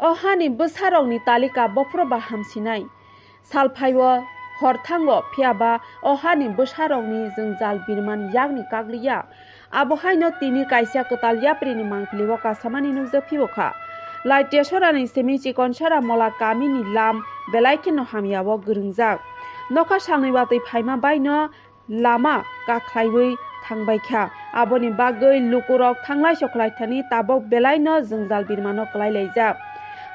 Ohani besarongni talika bofroba hamsinai. Salphaiwo horthango phiaba ohani besarongni jongjal birman yakni kagliya. Abohaino tini kaisa ketal yaprini mangkliwo kasamani nukja phiboka. Laitachara ni semi chikonchara mola kamini lam belai kino hamiyawo gurungjak. Noka sangni watui phaima baino lama kaklaiwi thangbaikha. Aboni bagui lukurok thanglai soklaithani tabok belai no jongjal birmano klai laijak.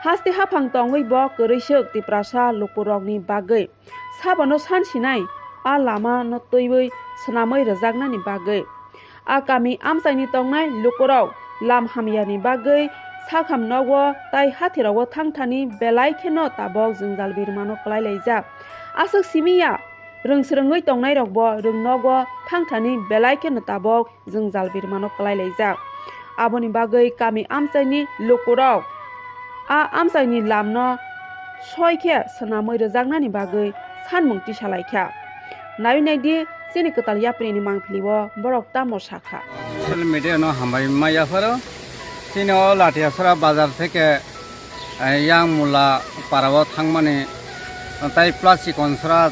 Hasti hafang tongui bo korisuk tiprasa lukurokni bagui. Sabano sansinai a lama no tuiwi snamoi rajaknani bagui. A kami amsaini tongnai lukurok lam hamiyani bagui sakham nogo tai hathirawo thangthani belai kheno tabok jongjal birmano klai laijak. Asuk simiya rungsrungui tongnai rokbo rungnogo thangthani belai kheno tabok jongjal birmano klai laijak. Aboni bagui kami amsaini lukurok a amsaini lamno soikhe snamoi rajaknani bagui sanmung tisalaikha. Nainai sini ketal yaprini mangphiliwo borok tamo sakha. Social media no hambai maya faro sini o laitachara bazar theke yang mula parawo thangmane tai plastic chikonchara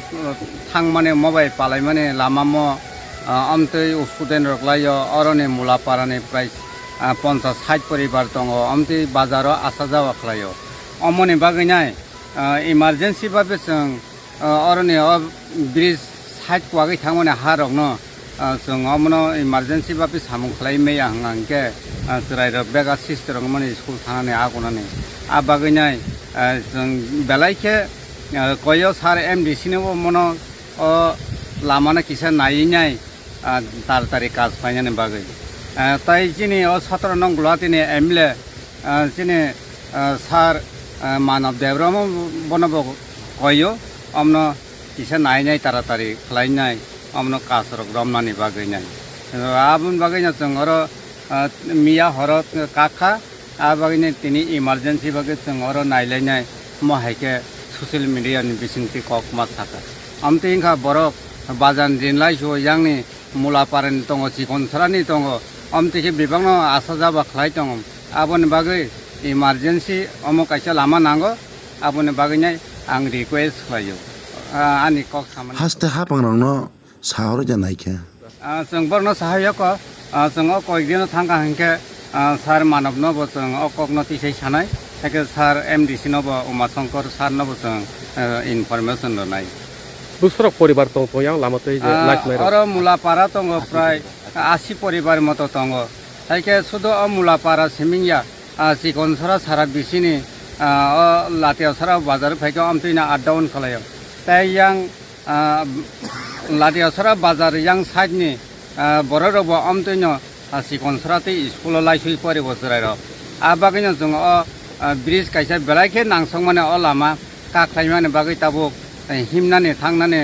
thangmane mobile palaimane lamamo amtei student roklayo orone mula parane price 50-60 poribar tongo amtei bazaro asa jawa khlayo amoni baginai emergency babe jeng orone bridge side kwagi thangmane harokno जों अमनो इमारजेंसी बापि सामुं खालामनाय आंके रायरक बेगा sister माने school थानानै आगनानै आ बागैनाय जों बेलाइखे कयो सार MDC नबो मनो लामाना किसा नायिनाय तारतारि काज फायनानै बागै ताइ जिनि 17 नं गुवाहाटीनि एमएलए जिनि सार मानव देवराम बनबो कयो अमनो किसा नायिनाय तारतारि खालामनाय amno kasrok romnani baginai abun bagina jongoro miya horot kakha abagine tini emergency bagi jongoro nailainai mohaike social media ni bisingti kokma saka amte ingkha borok bajan dinlai so yangni mula paren tongo chikonchara ni tongo amte ke bibangno asa jaba khlai tongo abun bagi emergency omo kaisa lama nango abun baginai ang request khlayo ani kok saman haste hapangrangno sahoro janaikhe जों बरनो सहायक जों कयदिन थांगा हंके सार मानव नबो जों अककनो तिसै सानाय एके सार MDC नबो उमाशंकर सार नबो जों information रनाय बुसरक परिवार दं तयां लामातै लाखनाय अर मुलापारा दङ प्राय 80 परिवार मत दङ ताइके सुदो मुलापारा सिमिंया चिकोनचरा सारा बिसिनि लाइटाचारा बाजार फाइको आमतिना आट डाउन खालायो ताइयां लाइटाचारा बाजार yang side ni bororobo amtoino chikonchara te school laisui pore bosrairo abagino jong bridge kaisa belai nangsong mane o lama kaklaimane bagai tabo himnane thangnane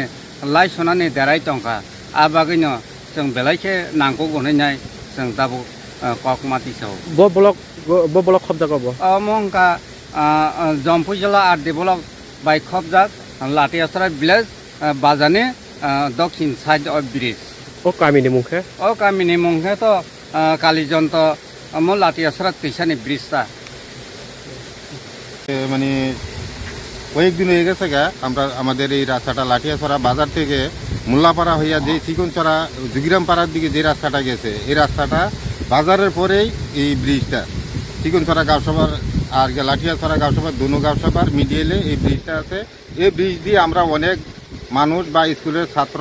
laisonane derai tongka abagino jong belai nangko gonai jong tabo kokmati so bo block khobja go bo amongka jompujala ar develop by khobjak laitachara village bazane दक्षिण side of bridge ओ कामिनी मुखे तो कालीजन तो म लाइटाचारा तैसानि bridge ता মানে কয়েকদিন হয়ে গেছে আমরা আমাদের এই রাস্তাটা লাইটাচারা বাজার থেকে মোল্লাপাড়া হইয়া যে চিকনচরা জুগিরামপাড়ার দিকে যে রাস্তাটা গেছে এই রাস্তাটা বাজারের পরেই এই ব্রিজটা চিকনচরা গাঁওসভার আর লাইটাচারা গাঁওসভার দুনো গাঁওসভার মিডিয়েলে এই ব্রিজটা আছে এই ব্রিজ দিয়ে আমরা অনেক মানুষ বা স্কুলের ছাত্র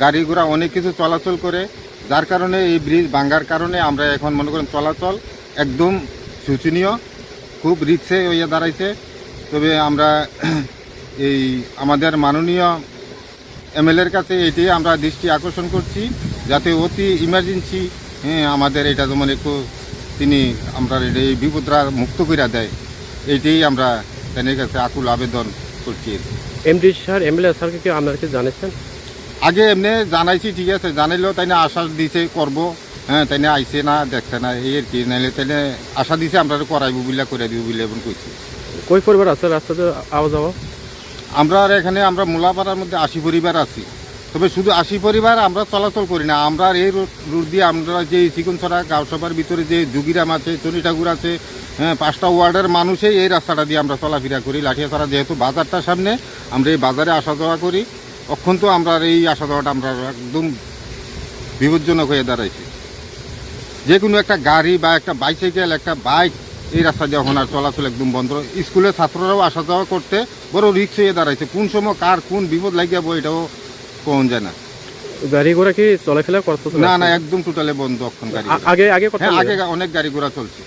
গাড়ি ঘোড়া অনেক কিছু চলাচল করে যার কারণে এই ব্রিজ ভাঙার কারণে আমরা এখন মনে করেন চলাচল একদম শোচনীয় খুব রিস্কে হয়ে দাঁড়াইছে তবে আমরা এই আমাদের মাননীয় এমএলএর কাছে এটাই আমরা দৃষ্টি আকর্ষণ করছি যাতে অতি ইমার্জেন্সি আমাদের এটা যেমন একটু তিনি আমরা এই বিপদরা মুক্ত করে দেয় এইটাই আমরা তাদের কাছে আকুল আবেদন করছি এমডি স্যার এমএলএ স্যারকে কি আপনারা কি জানাইছেন আগে এমনি জানাইছি ঠিক আছে জানাইলেও তাই না আশ্বাস দিছে করব হ্যাঁ তাই না আইছে না দেখছে না এই আর কি নাইলে তাই না আশা দিছে আমরা করাইব বলে করে দিব বলে এখন কইছি কই পরিবার আছে রাস্তাতে আওয়া যাওয়া আমরা এখানে আমরা মোলাপাড়ার মধ্যে 80 পরিবার আছি তবে শুধু 80 পরিবার আমরা চলাচল করি না, আমরা এই রোড দিয়ে আমরা যে চিকনছড়া গাঁওসভার ভিতরে যে যোগীরাম আছে, শনি ঠাকুর আছে, হ্যাঁ, 5টা ওয়ার্ডের মানুষই এই রাস্তাটা দিয়ে আমরা চলাফেরা করি। লাঠিয়াছড়া যেহেতু বাজারটার সামনে, আমরা এই বাজারে আসা যাওয়া করি, অক্ষন্ত আমরা এই আসা যাওয়াটা আমরা একদম বিপজ্জনক হয়ে দাঁড়াইছি। যে কোনো একটা গাড়ি বা একটা বাইসাইকেল, একটা বাইক এই রাস্তা দিয়ে এখন আর চলাচল একদম বন্ধ। স্কুলের ছাত্ররাও আসা যাওয়া করতে বড় রিস্ক হয়ে দাঁড়াইছে, কোন সময় কার কোন বিপদ লাগিয়ে যাবো এটাও কোন যায় না। গাড়ি ঘোড়া কি চলাফেরা করতেছে না না, একদম টোটালি বন্ধ এখন গাড়ি। আগে হ্যাঁ, আগে অনেক গাড়ি ঘোড়া চলছে।